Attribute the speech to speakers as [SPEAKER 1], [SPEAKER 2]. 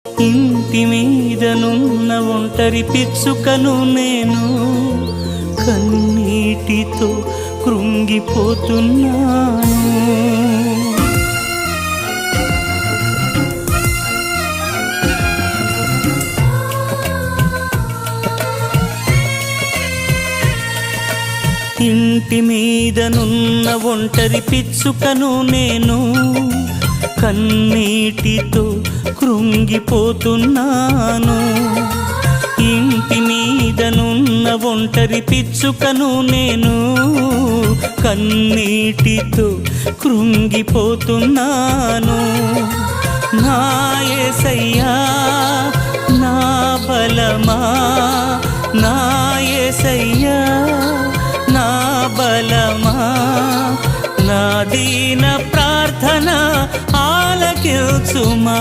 [SPEAKER 1] ఇంటి మీదనున్న ఒంటరి పిచ్చుకను నేను, కన్నీటితో కృంగిపోతున్నాను. ఇంటి మీదనున్న ఒంటరి పిచ్చుకను నేను, కన్నీటితో కృంగిపోతున్నాను. ఇంటి మీదనున్న ఒంటరి పిచ్చుకను నేను, కన్నీటితో కృంగిపోతున్నాను. నా యేసయ్యా నా బలమా, నా యేసయ్యా నా బలమా, నా దీన ప్రార్థన ఆలకించుమా.